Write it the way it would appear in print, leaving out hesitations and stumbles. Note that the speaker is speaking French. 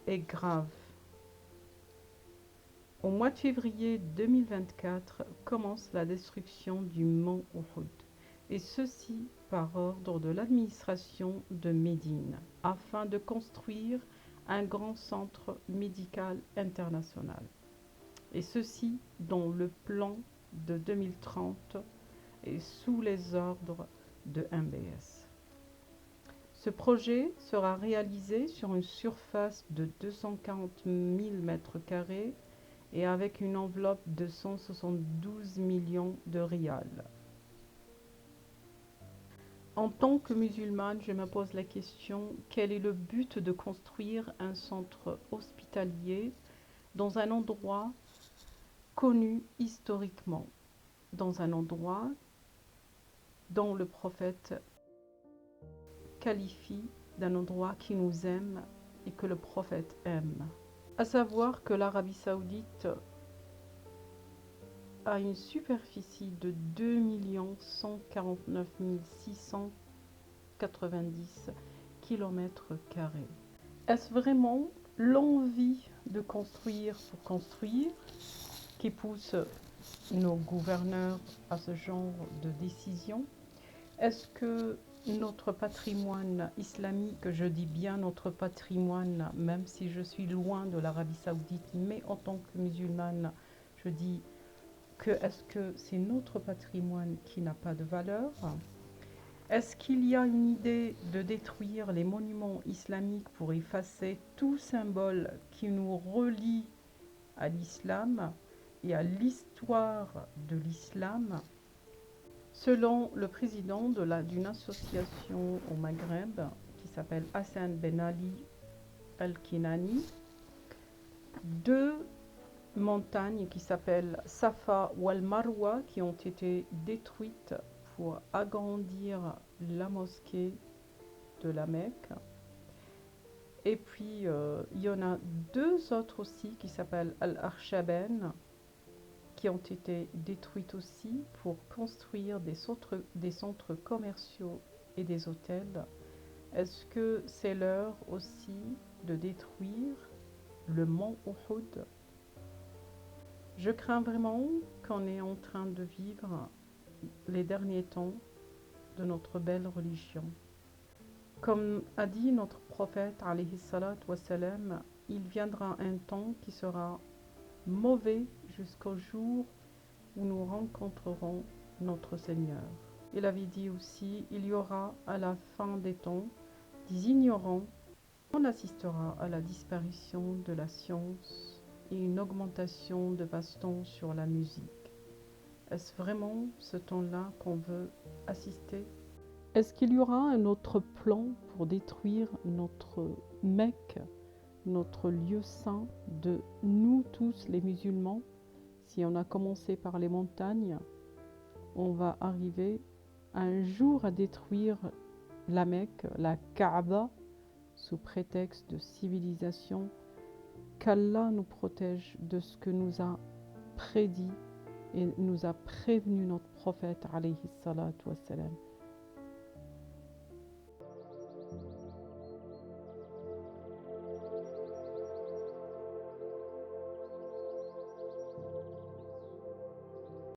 est grave. Au mois de février 2024 commence la destruction du mont Uhud, et ceci par ordre de l'administration de Médine, afin de construire un grand centre médical international. Et ceci dans le plan de 2030 et sous les ordres de MBS. Ce projet sera réalisé sur une surface de 240 000 m² et avec une enveloppe de 172 millions de rials. En tant que musulmane, je me pose la question, quel est le but de construire un centre hospitalier dans un endroit connu historiquement, dans un endroit dont le prophète qualifie d'un endroit qui nous aime et que le prophète aime. À savoir que l'Arabie Saoudite a une superficie de 2 149 690 km². Est-ce vraiment l'envie de construire pour construire qui pousse nos gouverneurs à ce genre de décision? Est-ce que notre patrimoine islamique, je dis bien notre patrimoine, même si je suis loin de l'Arabie Saoudite, mais en tant que musulmane, je dis que est-ce que c'est notre patrimoine qui n'a pas de valeur? Est-ce qu'il y a une idée de détruire les monuments islamiques pour effacer tout symbole qui nous relie à l'islam et à l'histoire de l'islam? Selon le président d'une association au Maghreb qui s'appelle Hassan Ben Ali Al-Kinani, deux montagnes qui s'appellent Safa ou Al-Marwa qui ont été détruites pour agrandir la mosquée de la Mecque. Et puis il y en a deux autres aussi qui s'appellent Al-Arshaben qui ont été détruites aussi pour construire des centres commerciaux et des hôtels. Est-ce que c'est l'heure aussi de détruire le mont Uhud? Je crains vraiment qu'on est en train de vivre les derniers temps de notre belle religion. Comme a dit notre prophète, alayhi salatu wassalam, il viendra un temps qui sera mauvais jusqu'au jour où nous rencontrerons notre Seigneur. Il avait dit aussi, il y aura à la fin des temps des ignorants. On assistera à la disparition de la science et une augmentation de baston sur la musique. Est-ce vraiment ce temps-là qu'on veut assister? Est-ce qu'il y aura un autre plan pour détruire notre Mecque, notre lieu saint de nous tous les musulmans? Si on a commencé par les montagnes, on va arriver un jour à détruire la Mecque, la Kaaba, sous prétexte de civilisation. Qu'Allah nous protège de ce que nous a prédit et nous a prévenu notre prophète alayhi salatu wassalam.